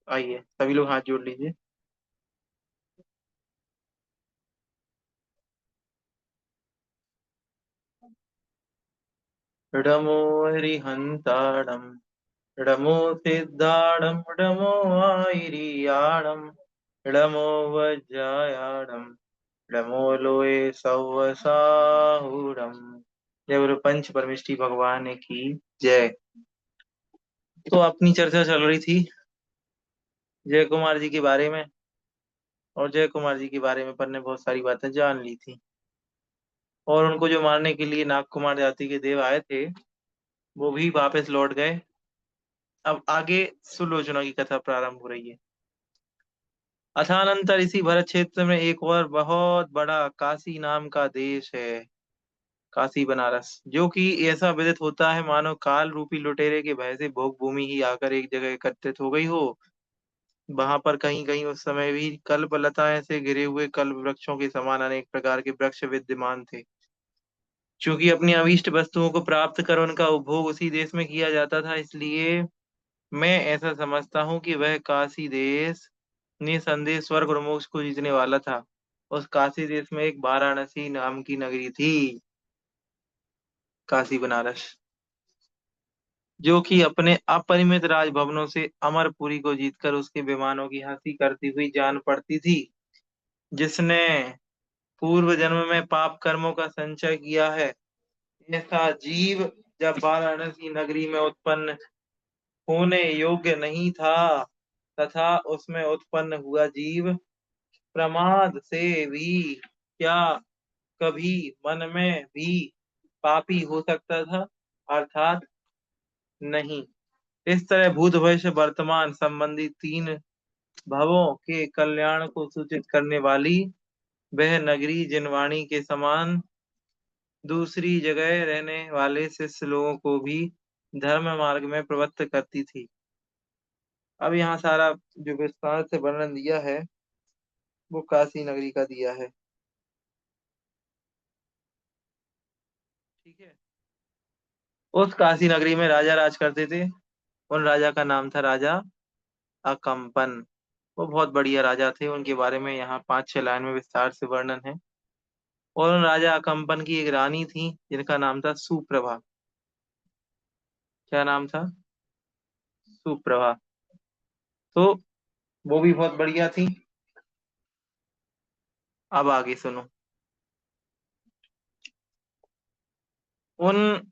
आइए सभी लोग हाथ जोड़ लीजिए। डमो हरिहंताणम, डमो सिद्धाणम, डमो आयरियाणम, डमो वज्रायाणम, डमो लोए सव्वसाहुरम। जय गुरु पंच परमेष्टि भगवान की जय। तो अपनी चर्चा चल रही थी जय कुमार जी के बारे में, और जय कुमार जी के बारे में अपन ने बहुत सारी बातें जान ली थी। और उनको जो मारने के लिए नाग कुमार जाति के देव आए थे, वो भी वापस लौट गए। अब आगे सुलोचना की कथा प्रारंभ हो रही है। अथानंतर इसी भरत क्षेत्र में एक और बहुत बड़ा काशी नाम का देश है। काशी बनारस, जो कि ऐसा विदित होता है मानो काल रूपी लुटेरे के भय से भोग भूमि ही आकर एक जगह एकत्रित हो गई हो। वहां पर कहीं कहीं उस समय भी कल्प लताएं से घिरे हुए कल्प वृक्षों के समान अनेक प्रकार के वृक्ष विद्यमान थे। चूंकि अपनी अभीष्ट वस्तुओं को प्राप्त कर उनका उपभोग उसी देश में किया जाता था, इसलिए मैं ऐसा समझता हूँ कि वह काशी देश निसंदेह स्वर्ग और मोक्ष को जीतने वाला था। उस काशी देश में एक वाराणसी नाम की नगरी थी, काशी बनारस, जो कि अपने अपरिमित राजभवनों से अमरपुरी को जीतकर उसके विमानों की हंसी करती हुई जान पड़ती थी। जिसने पूर्व जन्म में पाप कर्मों का संचय किया है, ऐसा जीव जब वाराणसी नगरी में उत्पन्न होने योग्य नहीं था, तथा उसमें उत्पन्न हुआ जीव प्रमाद से भी क्या कभी मन में भी पापी हो सकता था? अर्थात नहीं। इस तरह भूत भविष्य वर्तमान संबंधी तीन भवों के कल्याण को सूचित करने वाली वह नगरी जिनवाणी के समान दूसरी जगह रहने वाले शिष्य लोगों को भी धर्म मार्ग में प्रवृत्त करती थी। अब यहाँ सारा जो विस्तार से वर्णन दिया है, वो काशी नगरी का दिया है। ठीक है। उस काशी नगरी में राजा राज करते थे। उन राजा का नाम था राजा अकम्पन। वो बहुत बढ़िया राजा थे, उनके बारे में यहाँ 5-6 लाइन में विस्तार से वर्णन है। और उन राजा अकम्पन की एक रानी थी जिनका नाम था सुप्रभा। क्या नाम था? सुप्रभा। तो वो भी बहुत बढ़िया थी। अब आगे सुनो। उन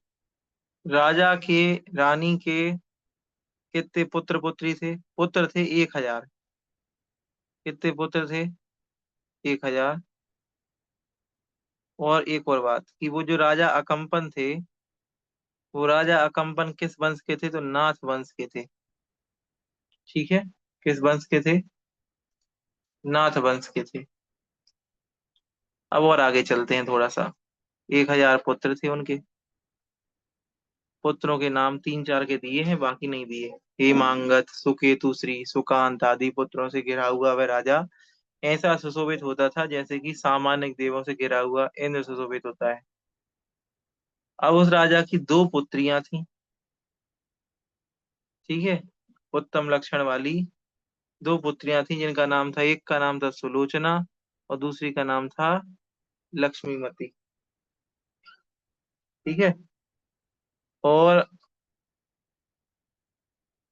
राजा के रानी के कितने पुत्र पुत्री थे? पुत्र थे 1,000। कितने पुत्र थे? 1,000। और एक और बात कि वो जो राजा अकम्पन थे, वो राजा अकम्पन किस वंश के थे? तो नाथ वंश के थे। ठीक है। किस वंश के थे? नाथ वंश के थे। अब और आगे चलते हैं थोड़ा सा। 1,000 पुत्र थे उनके। पुत्रों के नाम 3-4 के दिए हैं, बाकी नहीं दिए। हेमांगत, सुकेतु, श्री सुकांत आदि पुत्रों से घिरा हुआ वह राजा ऐसा सुशोभित होता था जैसे कि सामान्य देवों से घिरा हुआ इंद्र सुशोभित होता है। अब उस राजा की दो पुत्रियां थीं। ठीक है। उत्तम लक्षण वाली दो पुत्रियां थीं जिनका नाम था, एक का नाम था सुलोचना और दूसरी का नाम था लक्ष्मीमती। ठीक है। और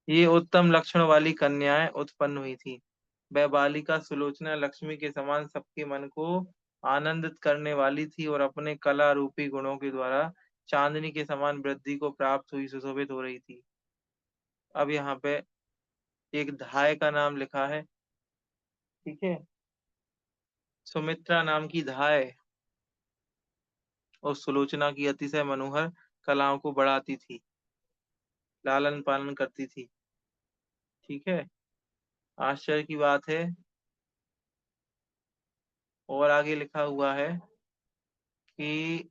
ये उत्तम लक्षण वाली कन्याएं उत्पन्न हुई थी। वह बालिका सुलोचना लक्ष्मी के समान सबके मन को आनंदित करने वाली थी और अपने कला रूपी गुणों के द्वारा चांदनी के समान वृद्धि को प्राप्त हुई सुशोभित हो रही थी। अब यहाँ पे एक धाय का नाम लिखा है। ठीक है। सुमित्रा नाम की धाय और सुलोचना की अतिशय मनोहर कलाओं को बढ़ाती थी, लालन पालन करती थी। ठीक है। आश्चर्य की बात है, और आगे लिखा हुआ है कि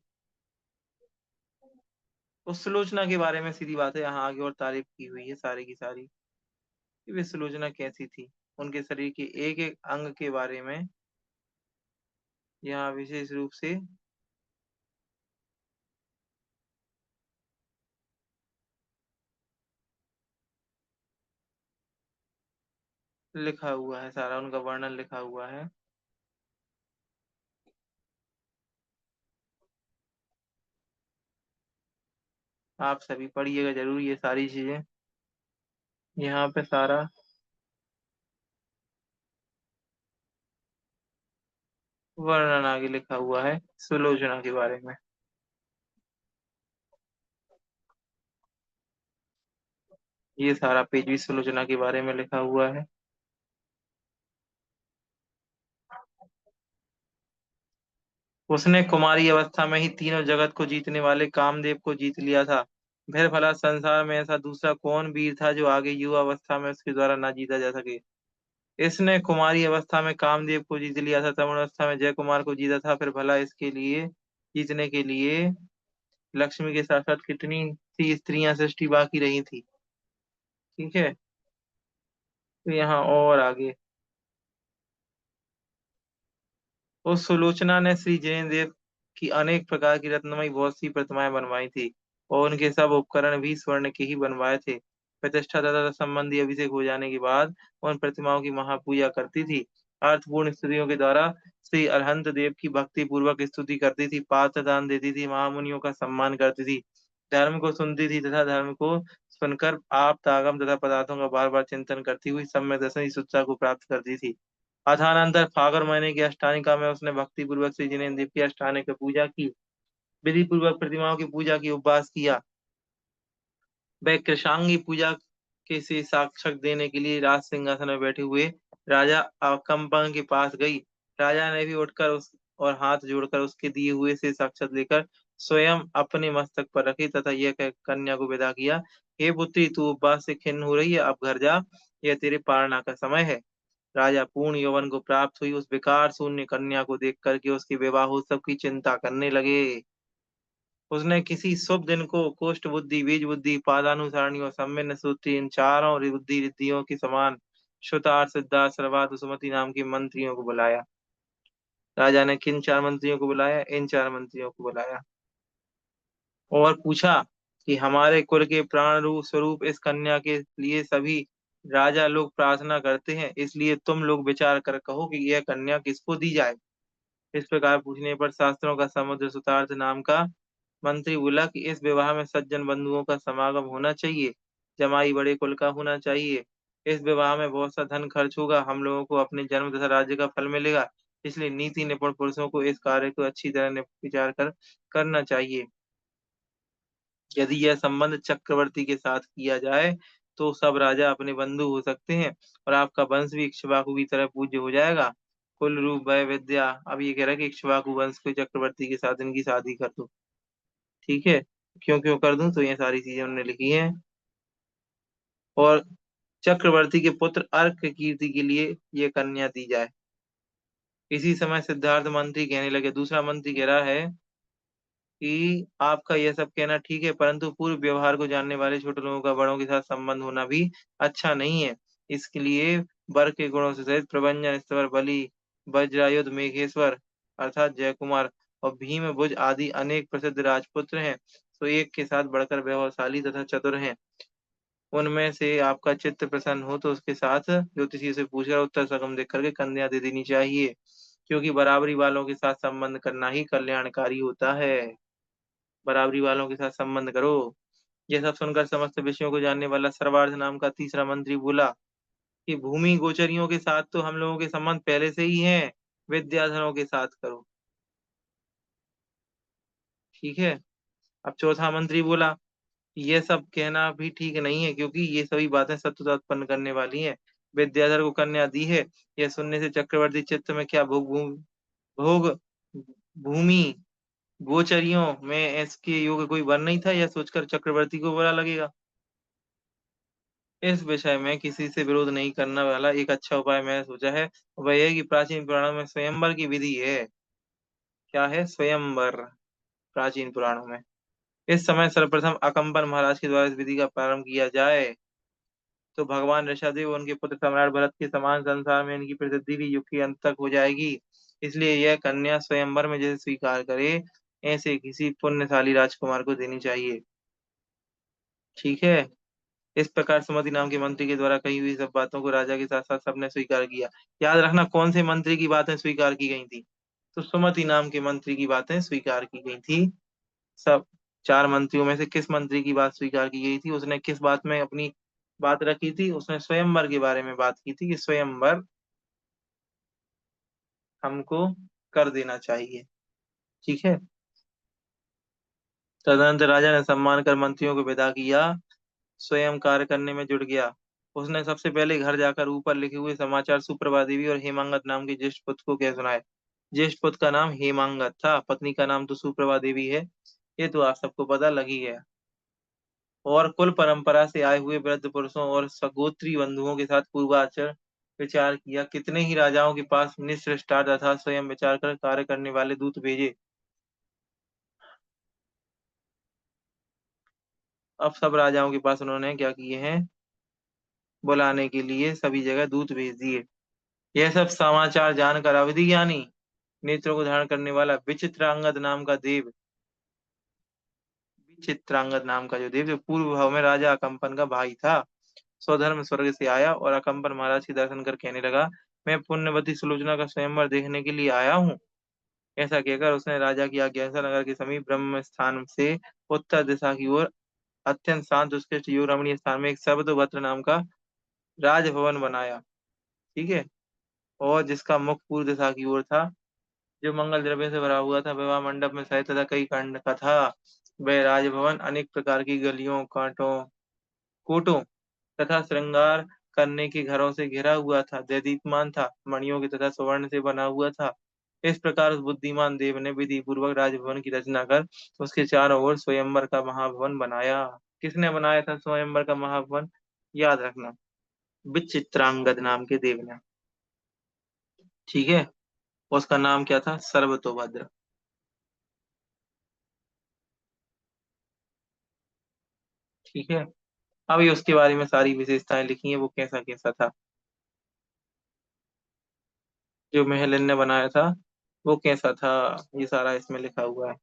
उस सुलोचना के बारे में सीधी बात है, यहाँ आगे और तारीफ की हुई है सारी की सारी कि वे सुलोचना कैसी थी। उनके शरीर के एक एक अंग के बारे में यहाँ विशेष रूप से लिखा हुआ है, सारा उनका वर्णन लिखा हुआ है। आप सभी पढ़िएगा जरूर ये सारी चीजें, यहाँ पे सारा वर्णन आगे लिखा हुआ है सुलोचना के बारे में। ये सारा पेज भी सुलोचना के बारे में लिखा हुआ है। उसने कुमारी अवस्था में ही तीनों जगत को जीतने वाले कामदेव को जीत लिया था। फिर भला संसार में ऐसा दूसरा कौन वीर था जो आगे युवा अवस्था में उसके द्वारा ना जीता जा सके। इसने कुमारी अवस्था में कामदेव को जीत लिया था, तरुण अवस्था में जय कुमार को जीता था, फिर भला इसके लिए जीतने के लिए लक्ष्मी के साथ साथ कितनी सी स्त्रियां सृष्टि बाकी रही थी। ठीक है। तो यहाँ और आगे, उस सुलोचना ने श्री जैन देव की अनेक प्रकार की रत्नमयी बहुत सी प्रतिमाएं बनवाई थी, और उनके सब उपकरण भी स्वर्ण के ही बनवाए थे। प्रतिष्ठा तथा संबंधी अभिषेक हो जाने के बाद उन प्रतिमाओं की महापूजा करती थी। अर्थपूर्ण स्तुतियों के द्वारा श्री अरहंत देव की भक्ति पूर्वक स्तुति करती थी, पात्र दान देती थी, महामुनियों का सम्मान करती थी, धर्म को सुनती थी तथा धर्म को सुनकर आप तागम तथा पदार्थों का बार बार चिंतन करती हुई सम्यक दर्शन की शिक्षा को प्राप्त करती थी। अथानंतर फागुन महीने की अष्टानिका में उसने भक्ति पूर्वक श्री जिनेन्द्र देव की अष्टानिक पूजा की, विधि पूर्वक प्रतिमाओं की पूजा की, उपवास किया। वह कृशांगी पूजा के से साक्ष्य देने के लिए राज सिंहासन में बैठे हुए राजा अकम्पन के पास गई। राजा ने भी उठकर उस और हाथ जोड़कर उसके दिए हुए से साक्षात लेकर स्वयं अपने मस्तक पर रखे तथा यह कह कन्या को विदा किया, हे पुत्री, तू उपवास से खिन्न हो रही है, अब घर जा, यह तेरे पारना का समय है। राजा पूर्ण यौवन को प्राप्त हुई उस विकार शून्य कन्या को देख करके उसके विवाहोत्सव की चिंता करने लगे। उसने किसी शुभ दिन को कोष्ठ बुद्धि, बीज बुद्धि, पादानुसारणी और सम्मिन्न सूत्री, इन चारों बुद्धि रिद्धियों के समान श्रुतार्थ, सिद्धार्थ, सर्वार्थ, सुमति नाम के मंत्रियों को बुलाया। राजा ने किन चार मंत्रियों को बुलाया? इन चार मंत्रियों को बुलाया और पूछा कि हमारे कुल के प्राण रूप स्वरूप इस कन्या के लिए सभी राजा लोग प्रार्थना करते हैं, इसलिए तुम लोग विचार कर कहो कि यह कन्या किसको दी जाए। इस प्रकार पूछने पर शास्त्रों का समुद्र सुतार्थ नाम का मंत्री बोला कि इस विवाह में सज्जन बंधुओं का समागम होना चाहिए, जमाई बड़े कुल का होना चाहिए। इस विवाह में बहुत सा धन खर्च होगा, हम लोगों को अपने जन्म तथा राज्य का फल मिलेगा, इसलिए नीति निपुण पुरुषों को इस कार्य को अच्छी तरह विचार कर करना चाहिए। यदि यह संबंध चक्रवर्ती के साथ किया जाए तो सब राजा अपने बंधु हो सकते हैं और आपका वंश भी इक्ष्वाकु की तरह पूज्य हो जाएगा। कुल रूप वय विद्या, अब ये कह रहा है कि इक्ष्वाकु वंश के चक्रवर्ती के साथ इनकी शादी कर दो। ठीक है। क्यों क्यों कर दूं, तो ये सारी चीजें उन्होंने लिखी हैं। और चक्रवर्ती के पुत्र अर्क कीर्ति के लिए ये कन्या दी जाए। इसी समय सिद्धार्थ मंत्री कहने लगे, दूसरा मंत्री कह रहा है कि आपका यह सब कहना ठीक है, परंतु पूर्व व्यवहार को जानने वाले छोटे लोगों का बड़ों के साथ संबंध होना भी अच्छा नहीं है। इसके लिए वर के गुणों से सहित प्रभंजन, स्वर, बलि, वज्रायुध, मेघेश्वर अर्थात जयकुमार और भीम भुज आदि अनेक प्रसिद्ध राजपुत्र हैं, तो एक के साथ बढ़कर वैभवशाली तथा चतुर हैं। उनमें से आपका चित्त प्रसन्न हो तो उसके साथ ज्योतिषी से पूछकर उत्तर सगम देख करके कन्या दे देनी चाहिए, क्योंकि बराबरी वालों के साथ संबंध करना ही कल्याणकारी होता है। बराबरी वालों के साथ संबंध करो। यह सब सुनकर समस्त विषयों को जानने वाला सर्वार्थ नाम का तीसरा मंत्री बोला कि भूमि गोचरियों के साथ तो हम लोगों के संबंध पहले से ही हैं, विद्याधरों के साथ करो। ठीक है। अब चौथा मंत्री बोला, यह सब कहना भी ठीक नहीं है, क्योंकि ये सभी बातें शत्रुता उत्पन्न करने वाली हैं। विद्याधर को कन्या दी है, यह सुनने से चक्रवर्ती चित्त में क्या भोग भूमि गोचरियों में इसके योग्य कोई वर नहीं था, यह सोचकर चक्रवर्ती को बुरा लगेगा। इस विषय में किसी से विरोध नहीं करने वाला एक अच्छा उपाय मैंने सोचा है, वह यह है कि प्राचीन पुराणों में स्वयंवर की विधि है। क्या है स्वयंवर? प्राचीन पुराणों में इस समय सर्वप्रथम अकम्पन महाराज के द्वारा इस विधि का प्रारंभ किया जाए, तो भगवान ऋषभदेव और उनके पुत्र सम्राट भरत के समान संसार में इनकी प्रसिद्धि भी युग के अंत तक हो जाएगी। इसलिए यह कन्या स्वयंवर में जैसे स्वीकार करे, ऐसे किसी पुण्यशाली राजकुमार को देनी चाहिए। ठीक है। इस प्रकार सुमति नाम के मंत्री के द्वारा कही हुई सब बातों को राजा के साथ साथ सबने स्वीकार किया। याद रखना कौन से मंत्री की बातें स्वीकार की गई थी। तो सुमति नाम के मंत्री की बातें स्वीकार की गई थी। सब चार मंत्रियों में से किस मंत्री की बात स्वीकार की गई थी, उसने किस बात में अपनी बात रखी थी, उसने स्वयंवर के बारे में बात की थी कि स्वयंवर हमको कर देना चाहिए। ठीक है। तदनंतर राजा ने सम्मान कर मंत्रियों को विदा किया, स्वयं कार्य करने में जुट गया। उसने सबसे पहले घर जाकर ऊपर लिखे हुए समाचार सुप्रभा देवी और हेमांगत नाम के ज्येष्ठ पुत्र को कह सुनाए। ज्येष्ठ पुत्र का नाम हेमांगत था, पत्नी का नाम तो सुप्रभा देवी है, ये तो आप सबको पता लग ही गया। और कुल परंपरा से आए हुए वृद्ध पुरुषों और सगोत्री बंधुओं के साथ पूर्वाचर विचार किया। कितने ही राजाओं के पास निःसृष्टा तथा स्वयं विचार कर कार्य करने वाले दूत भेजे। अब सब राजाओं के पास उन्होंने क्या किए हैं, बुलाने के लिए सभी जगह दूत भेज दिए। यह सब समाचार जानकर अवधि ज्ञानी, नेत्रों को धारण करने वाला विचित्रांगद नाम का देव, विचित्रांगद नाम का जो देव, जो पूर्व भाव में राजा अकंपन का भाई था, स्वधर्म स्वर्ग से आया और अकंपन महाराज के दर्शन कर कहने लगा, मैं पुण्यवती सुलोचना का स्वयंवर देखने के लिए आया हूँ। ऐसा कहकर उसने राजा की आज्ञा से नगर के समीप ब्रह्म स्थान से उत्तर दिशा की ओर अत्यंत शांत उत्कृष्ट योग रमणीय स्थान में एक सर्वतोभद्र नाम का राजभवन बनाया। ठीक है। और जिसका मुख पूर्व दिशा की ओर था, जो मंगल द्रव्य से भरा हुआ था, विवाह मंडप में सहित तथा कई खंड का था। वह राजभवन अनेक प्रकार की गलियों, कांटों, कोटों तथा श्रृंगार करने के घरों से घिरा हुआ था, दैदीप्यमान था, मणियों के तथा स्वर्ण से बना हुआ था। इस प्रकार उस बुद्धिमान देव ने विधि पूर्वक राजभवन की रचना कर उसके चारों ओर स्वयंवर का महाभवन बनाया। किसने बनाया था स्वयंवर का महाभवन? याद रखना, विचित्रांगद नाम के देव ने। ठीक है। उसका नाम क्या था? सर्वतोभद्र। ठीक है। अभी उसके बारे में सारी विशेषताएं लिखी हैं, वो कैसा कैसा था, जो महल ने बनाया था वो कैसा था, ये सारा इसमें लिखा हुआ है।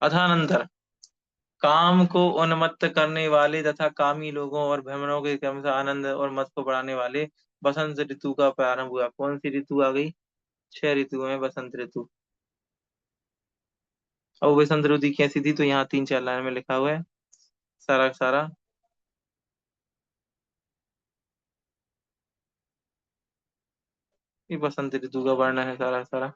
अथानंतर काम को उन्मत्त करने वाले तथा कामी लोगों और भ्रमरों के क्रम से आनंद और मत को बढ़ाने वाले बसंत ऋतु का प्रारंभ हुआ। कौन सी ऋतु आ गई? 6 ऋतुओं में बसंत ऋतु। और वो बसंत ऋतु कैसी थी, तो यहाँ 3-4 लाइन में लिखा हुआ है सारा सारा। ये बसंत ऋतु का वर्णन है सारा सारा।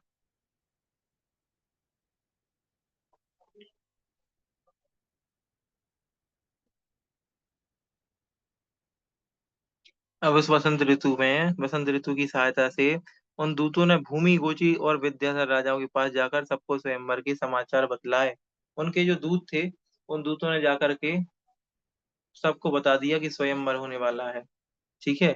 अब इस बसंत ऋतु की सहायता से उन दूतों ने भूमि गोची और विद्याधर राजाओं के पास जाकर सबको स्वयंवर के समाचार बतलाए। उनके जो दूत थे, उन दूतों ने जाकर के सबको बता दिया कि स्वयंवर होने वाला है। ठीक है।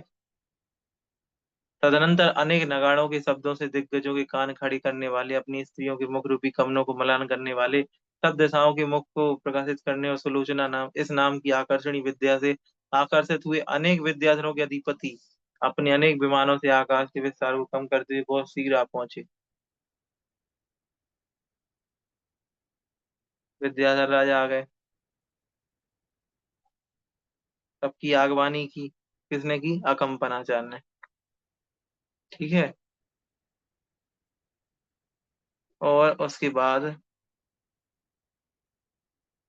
तदनंतर अनेक नगाड़ों के शब्दों से दिग्गजों के कान खड़े करने वाले, अपनी स्त्रियों के मुख रूपी कमलों को मलान करने वाले, सब दिशाओं के मुख को प्रकाशित करने और सुलोचना नाम इस नाम की आकर्षणी विद्या से आकर्षित हुए अनेक विद्याधरों के अधिपति अपने अनेक विमानों से आकाश के विस्तार को कम करते हुए बहुत शीघ्र आ पहुंचे। विद्याधर राजा आ गए। सबकी आगवानी की किसने की? अकम्पनाचार्य ने। ठीक है। और उसके बाद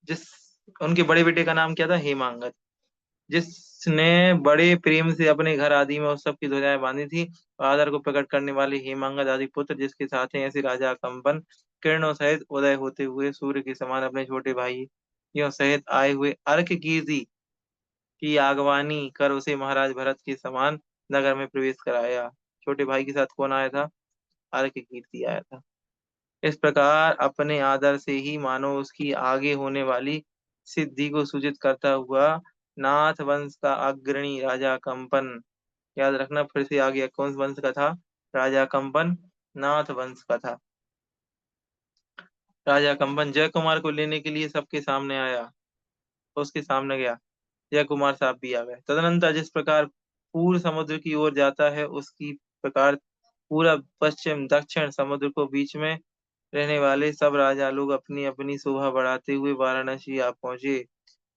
जिस उनके बड़े बेटे का नाम क्या था? हेमांगत। जिसने बड़े प्रेम से अपने घर आदि में उत्सव की ध्वजाएं बांधी थी, और आदर को प्रकट करने वाले हेमांगद आदि पुत्र, जिसके साथ हैं ऐसे राजा कंपन किरणों सहित उदय होते हुए सूर्य के समान अपने छोटे भाई यों सहित आए हुए अर्क कीर्ति की आगवानी कर उसे महाराज भरत के समान नगर में प्रवेश कराया। छोटे भाई के साथ कौन आया था? अर्क कीर्ति आया था। इस प्रकार अपने आदर से ही मानो उसकी आगे होने वाली सिद्धि को सूचित करता हुआ नाथ वंश का अग्रणी राजा कंपन, याद रखना फिर से आ गया, कौन वंश का था? राजा कंपन नाथ वंश का था। राजा कंपन जय कुमार को लेने के लिए सबके सामने आया, उसके सामने गया। जय कुमार साहब भी आ गए। तदनंतर जिस प्रकार पूर्व समुद्र की ओर जाता है, उसकी प्रकार पूरब पश्चिम दक्षिण समुद्र को बीच में रहने वाले सब राजा लोग अपनी अपनी शोभा बढ़ाते हुए वाराणसी आ पहुंचे।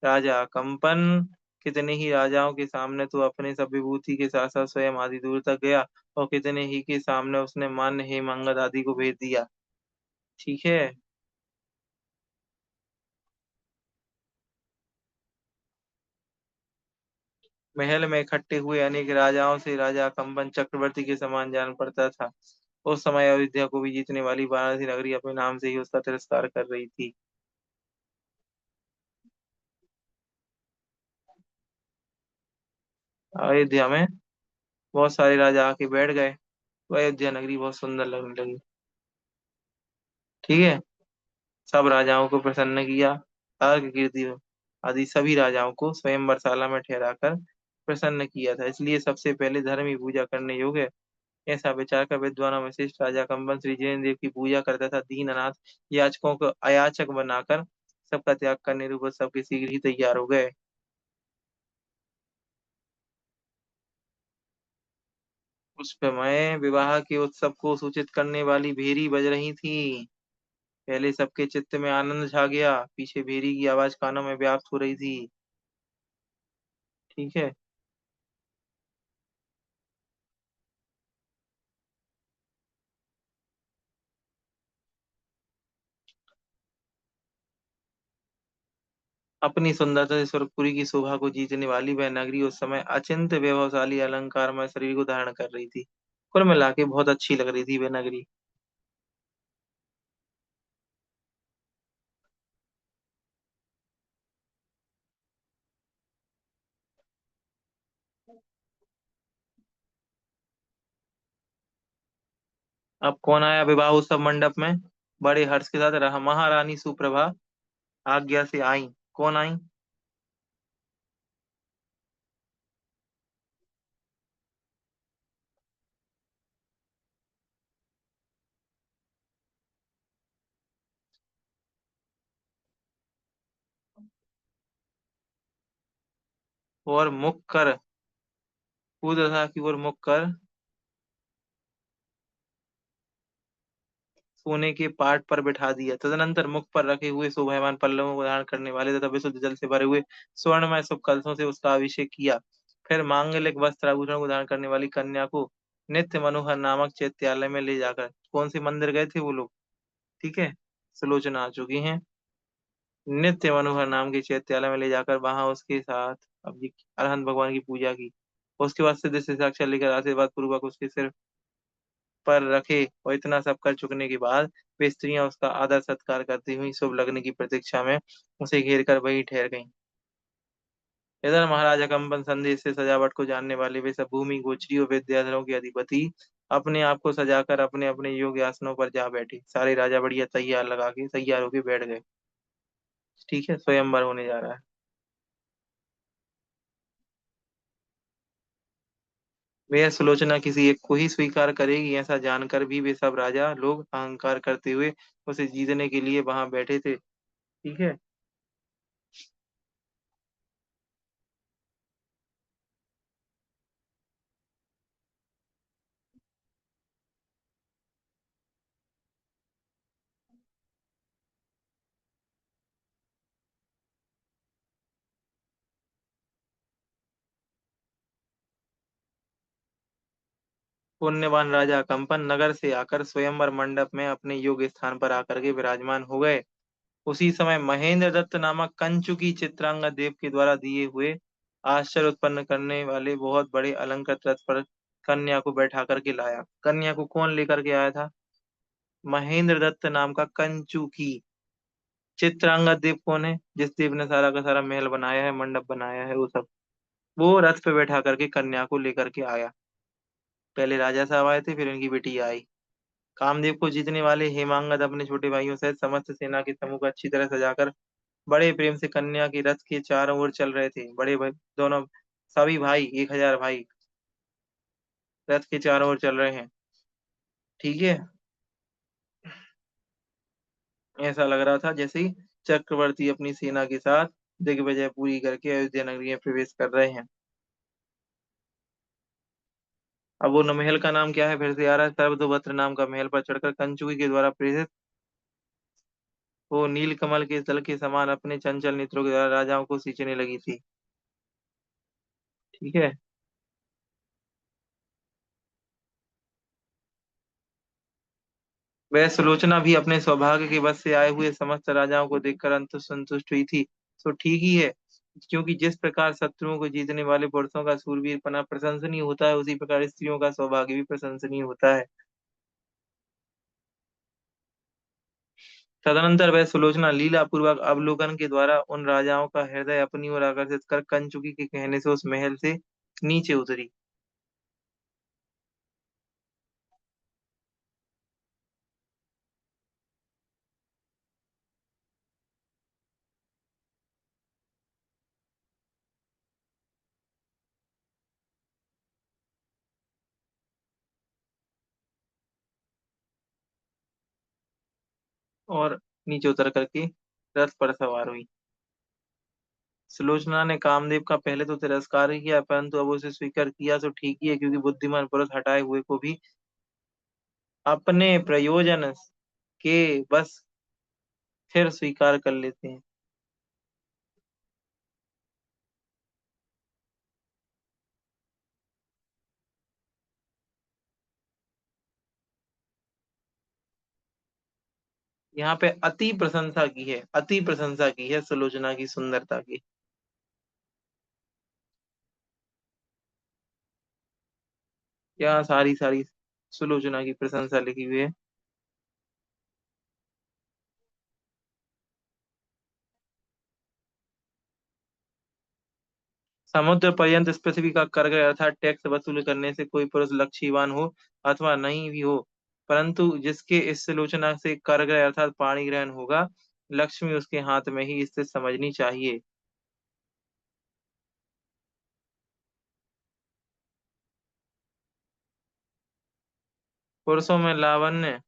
राजा कंपन कितने ही राजाओं के सामने तो अपने सब विभूति के साथ साथ स्वयं आदि दूर तक गया, और कितने ही के सामने उसने मान्य हेमंगद आदि को भेज दिया। ठीक है। महल में इकट्ठे हुए अनेक राजाओं से राजा कंपन चक्रवर्ती के समान जान पड़ता था। उस समय अयोध्या को भी जीतने वाली वाराणसी नगरी अपने नाम से ही उसका तिरस्कार कर रही थी। अयोध्या में बहुत सारे राजा आके बैठ गए, तो अयोध्या नगरी बहुत सुंदर लगने लगी। ठीक है। सब राजाओं को प्रसन्न किया। अर्घ कीर्ति आदि सभी राजाओं को स्वयंवरशाला में ठहराकर प्रसन्न किया था, इसलिए सबसे पहले धर्म ही पूजा करने योग्य है। ऐसा विचार कर विद्वान वशिष्ठ राजा कंबन श्री जैन देव की पूजा करता था। दीन अनाथ याचकों को अयाचक बनाकर सबका त्याग करने रूप सबके शीघ्र ही तैयार हो गए। उस समय विवाह के उत्सव को सूचित करने वाली भेरी बज रही थी। पहले सबके चित्त में आनंद छा गया, पीछे भेरी की आवाज कानों में व्याप्त हो रही थी। ठीक है। अपनी सुंदरता से स्वर्गपुरी की शोभा को जीतने वाली वह नगरी उस समय अचिंत वैभवशाली अलंकारमय शरीर को धारण कर रही थी। कुल मिला के बहुत अच्छी लग रही थी वह नगरी। अब कौन आया विवाह उत्सव मंडप में? बड़े हर्ष के साथ महारानी सुप्रभा आज्ञा से आई। कौन आई? और मुख कर कूद था कि और मुख कर सोने के पाट पर बिठा दिया। तदनंतर मुख पर रखे हुए शोभायमान पल्लवों को धारण करने वाले तथा विशुद्ध जल से भरे हुए स्वर्णमय शुभ कलशों से उसका अभिषेक किया। फिर मांगलिक वस्त्र आभूषण को धारण करने वाली कन्या को नित्य मनोहर नामक चैत्यालय में ले जाकर, कौन से मंदिर गए थे वो लोग? ठीक है। सुलोचना आ चुकी हैं। नित्य मनोहर नाम के चैत्यालय में ले जाकर वहां उसके साथ अब ये अरहंत भगवान की पूजा की। उसके बाद सिद्ध से साक्षात लेकर आशीर्वाद पूर्वक उसके सिर पर रखे, और इतना सब कर चुकने के बाद वे स्त्रियां उसका आदर सत्कार करती हुई शुभ लगने की प्रतीक्षा में उसे घेर कर वहीं ठहर गईं। इधर महाराजा कंपन संदेश से सजावट को जानने वाले वे सब भूमि गोचरी और विद्याधरों के अधिपति अपने आप को सजाकर अपने अपने योग्य आसनों पर जा बैठे। सारे राजा बढ़िया तैयार लगा के तैयार होके बैठ गए। ठीक है, स्वयंवर होने जा रहा है। वे सुलोचना किसी एक को ही स्वीकार करेगी ऐसा जानकर भी वे सब राजा लोग अहंकार करते हुए उसे जीतने के लिए वहां बैठे थे। ठीक है। पुण्यवान राजा कंपन नगर से आकर स्वयंवर मंडप में अपने योग्य स्थान पर आकर के विराजमान हो गए। उसी समय महेंद्र दत्त नामक कंचुकी चित्रांगद देव के द्वारा दिए हुए आश्चर्य उत्पन्न करने वाले बहुत बड़े अलंकृत रथ पर कन्या को बैठा करके लाया। कन्या को कौन लेकर के आया था? महेंद्र दत्त नाम का कंचुकी। चित्रांगद देव कौन है? जिस देव ने सारा का सारा महल बनाया है, मंडप बनाया है, वो सब। वो रथ पे बैठा करके कन्या को लेकर के आया। पहले राजा साहब आए थे, फिर इनकी बेटी आई। कामदेव को जीतने वाले हेमांगद अपने छोटे भाइयों सहित समस्त सेना के समूह को अच्छी तरह सजाकर बड़े प्रेम से कन्या के रथ के चारों ओर चल रहे थे। बड़े भाई दोनों, सभी भाई 1000 भाई रथ के चारों ओर चल रहे हैं। ठीक है। ऐसा लग रहा था जैसे ही चक्रवर्ती अपनी सेना के साथ दिग्विजय पूरी करके अयोध्या नगरी में प्रवेश कर रहे हैं। अब वो महल का नाम क्या है? फिर से आ रहा है। सर्वतोभद्र नाम का महल पर चढ़कर कंचुकी के द्वारा प्रेरित वो नील कमल के दल के समान अपने चंचल नेत्रों के द्वारा राजाओं को सींचने लगी थी। ठीक है। वह सुलोचना भी अपने सौभाग्य के वश से आए हुए समस्त राजाओं को देखकर संतुष्ट हुई थी। तो ठीक ही है, क्योंकि जिस प्रकार शत्रुओं को जीतने वाले पुरुषों का शूरवीरपना प्रशंसनीय होता है, उसी प्रकार स्त्रियों का सौभाग्य भी प्रशंसनीय होता है। तदनंतर वह सुलोचना लीला पूर्वक अवलोकन के द्वारा उन राजाओं का हृदय अपनी ओर आकर्षित कर कंचुकी के कहने से उस महल से नीचे उतरी। और नीचे उतर करके रथ पर सवार हुई। सुलोचना ने कामदेव का पहले तो तिरस्कार ही किया, परंतु अब उसे स्वीकार किया तो ठीक ही है, क्योंकि बुद्धिमान पुरुष हटाए हुए को भी अपने प्रयोजन के बस फिर स्वीकार कर लेते हैं। यहाँ पे अति प्रशंसा की है, अति प्रशंसा की है सुलोचना की सुंदरता की। यहाँ सारी सारी सुलोचना की प्रशंसा लिखी हुई है। समुद्र पर्यंत इस पृथ्वी का करगय अर्थात टैक्स वसूल करने से कोई पुरुष लक्ष्यवान हो अथवा नहीं भी हो, परंतु जिसके इस सुलोचना से करगय अर्थात पाणी ग्रहण होगा, लक्ष्मी उसके हाथ में ही स्थित समझनी चाहिए। पुरुषों में लावण्य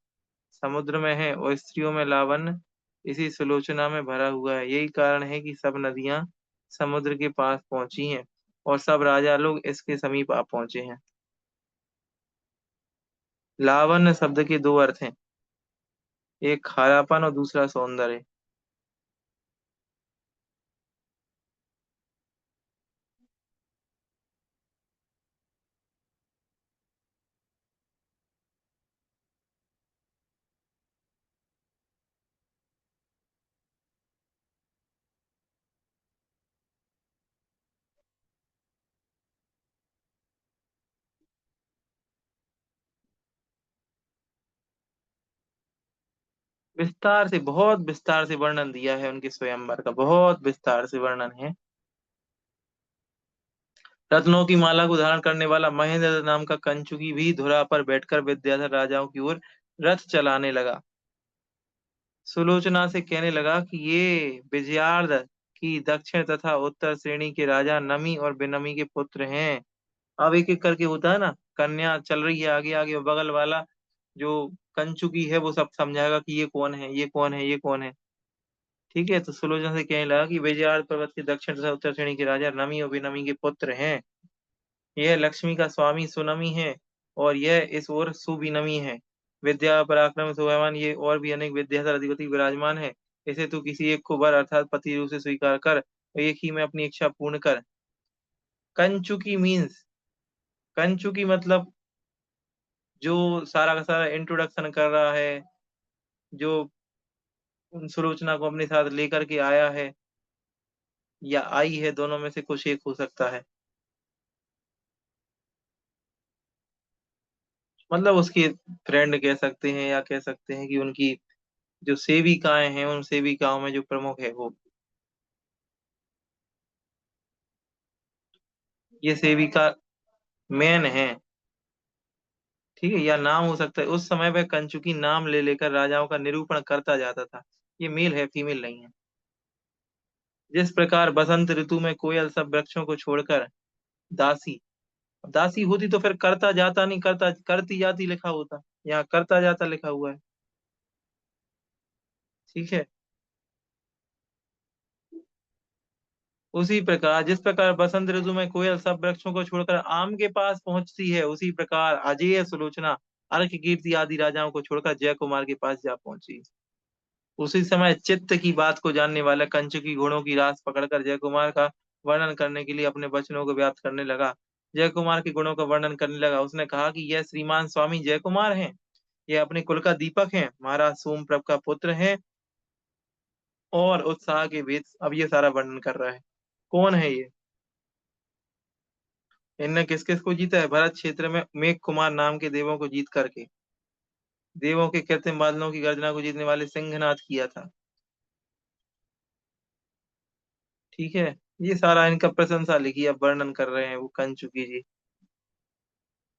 समुद्र में है और स्त्रियों में लावण्य इसी सुलोचना में भरा हुआ है। यही कारण है कि सब नदियां समुद्र के पास पहुंची हैं और सब राजा लोग इसके समीप आ पहुंचे हैं। लावण्य शब्द के दो अर्थ हैं, एक खारापन और दूसरा सौंदर्य। विस्तार से, बहुत विस्तार से वर्णन दिया है उनके स्वयंवर का, बहुत विस्तार से वर्णन है। रत्नों की माला को धारण करने वाला महेंद्र नाम का कंचुकी भी धुरा पर बैठकर विद्याधर राजाओं की ओर रथ चलाने लगा। सुलोचना से कहने लगा कि ये विजयार्द की दक्षिण तथा उत्तर श्रेणी के राजा नमी और बेनमी के पुत्र हैं। अब एक एक करके होता है ना, कन्या चल रही है आगे आगे और बगल वाला जो कंचुकी है वो सब समझाएगा कि ये कौन है, ये कौन है, ये कौन है। ठीक है, तो सुलोचना से कहने लगा कि विजयार्द पर्वत के दक्षिण तथा उत्तर श्रेणी के राजा नमी और बेनमी के पुत्र हैं। यह लक्ष्मी का स्वामी सुनमी है और यह इस ओर सुबिनमी है। विद्या पराक्रम शोभावान ये और भी अनेक विद्याधर अधिपति विराजमान है। इसे तू किसी एक को वर अर्थात पति रूप से स्वीकार कर और एक ही में अपनी इच्छा पूर्ण कर। कंचुकी मीन्स, कंचुकी मतलब जो सारा का सारा इंट्रोडक्शन कर रहा है, जो उन सुलोचना को अपने साथ लेकर के आया है या आई है, दोनों में से कुछ एक हो सकता है। मतलब उसकी फ्रेंड कह सकते हैं या कह सकते हैं कि उनकी जो सेविकाएं हैं, उन सेविकाओं में जो प्रमुख है वो। ये सेविका मेन है। ठीक है, या नाम हो सकता है, उस समय वह कंचुकी नाम ले लेकर राजाओं का निरूपण करता जाता था। ये मेल है, फीमेल नहीं है। जिस प्रकार बसंत ऋतु में कोयल सब वृक्षों को छोड़कर दासी, दासी होती तो फिर करता जाता नहीं, करता करती जाती लिखा होता, यहाँ करता जाता लिखा हुआ है। ठीक है। उसी प्रकार जिस प्रकार बसंत ऋतु में कोयल सब वृक्षों को छोड़कर आम के पास पहुंचती है, उसी प्रकार अजेय सुलोचना अर्क कीर्ति आदि राजाओं को छोड़कर जय कुमार के पास जा पहुंची। उसी समय चित्त की बात को जानने वाला कंचुकी घोड़ों की रास पकड़कर जयकुमार का वर्णन करने के लिए अपने वचनों को व्याप्त करने लगा। जयकुमार के गुणों का वर्णन करने लगा। उसने कहा कि यह श्रीमान स्वामी जयकुमार हैं। ये अपने कुल का दीपक हैं, महाराज सोमप्रभ का पुत्र है और उत्साह के वेद। अब ये सारा वर्णन कर रहा है। कौन है ये? इनने किस किस को जीता है? भरत क्षेत्र में मेघ कुमार नाम के देवों को जीत करके, देवों के कृत्रिम बादलों की गर्जना को जीतने वाले सिंहनाद किया था। ठीक है। ये सारा इनका प्रशंसा लिखी, अब वर्णन कर रहे हैं वो कंचुकी जी।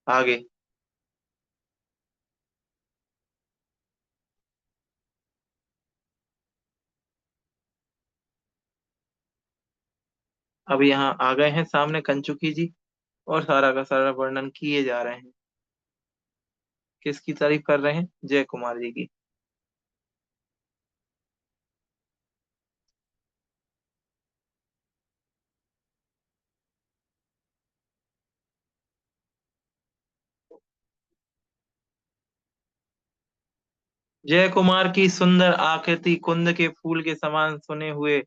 आगे। अब यहाँ आ गए हैं सामने कंचुकी जी और सारा का सारा वर्णन किए जा रहे हैं। किसकी तारीफ कर रहे हैं? जय कुमार जी की। जय कुमार की सुंदर आकृति कुंद के फूल के समान सुने हुए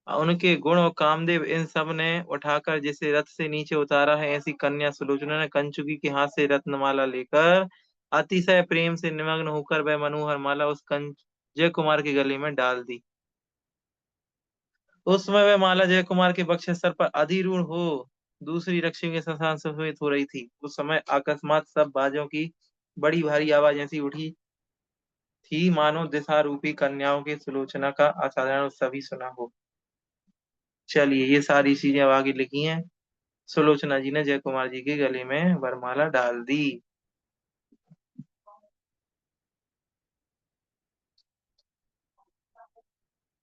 उनके गुण और कामदेव, इन सब ने उठाकर जिसे रथ से नीचे उतारा है, ऐसी कन्या सुलोचना ने कंचुकी के हाथ से रत्नमाला लेकर अतिशय प्रेम से निमग्न होकर वह मनोहर माला उस कंच जय कुमार के गले में डाल दी। उस समय वह माला जय कुमार के वक्षस्तर पर अधिरूढ़ हो दूसरी रश्मि के समान सुशोभित हो रही थी। उस समय अकस्मात सब बाजों की बड़ी भारी आवाज ऐसी उठी थी मानो दिशा रूपी कन्याओं के सुलोचना का असाधारण उत्सव ही सुना हो। चलिए, ये सारी चीजें अब आगे लिखी हैं। सुलोचना जी ने जय कुमार जी के गले में वरमाला डाल दी।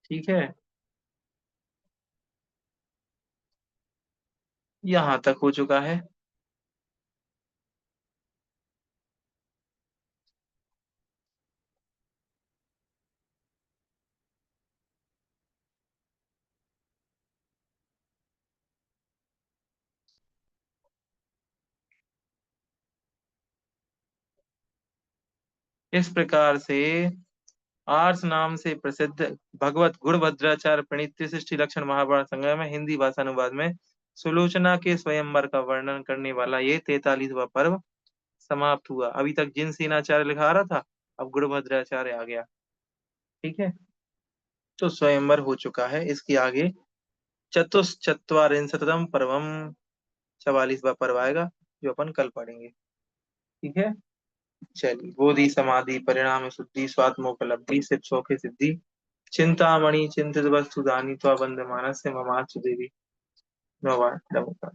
ठीक है। यहाँ तक हो चुका है। इस प्रकार से आर्ष नाम से प्रसिद्ध भगवत गुणभद्राचार्य प्रणीत सृष्टि लक्षण महाभारत संग्रह में हिंदी भाषा अनुवाद में सुलोचना के स्वयंवर का वर्णन करने वाला ये 43वां पर्व समाप्त हुआ। अभी तक जिन सेनाचार्य लिखा रहा था, अब गुणभद्राचार्य आ गया। ठीक है। तो स्वयंवर हो चुका है। इसके आगे चतुश्चत्वारिंशतम पर्वम, 44वां पर्व आएगा, जो अपन कल पढ़ेंगे। ठीक है। चलिए, बोधि समाधि परिणाम शुद्धि स्वात्मोपलब्धि शिक्षो की सिद्धि चिंतामणि चिंतित वस्तु दानी तो बंद मानस से ममाच देवी। नवाय नमः।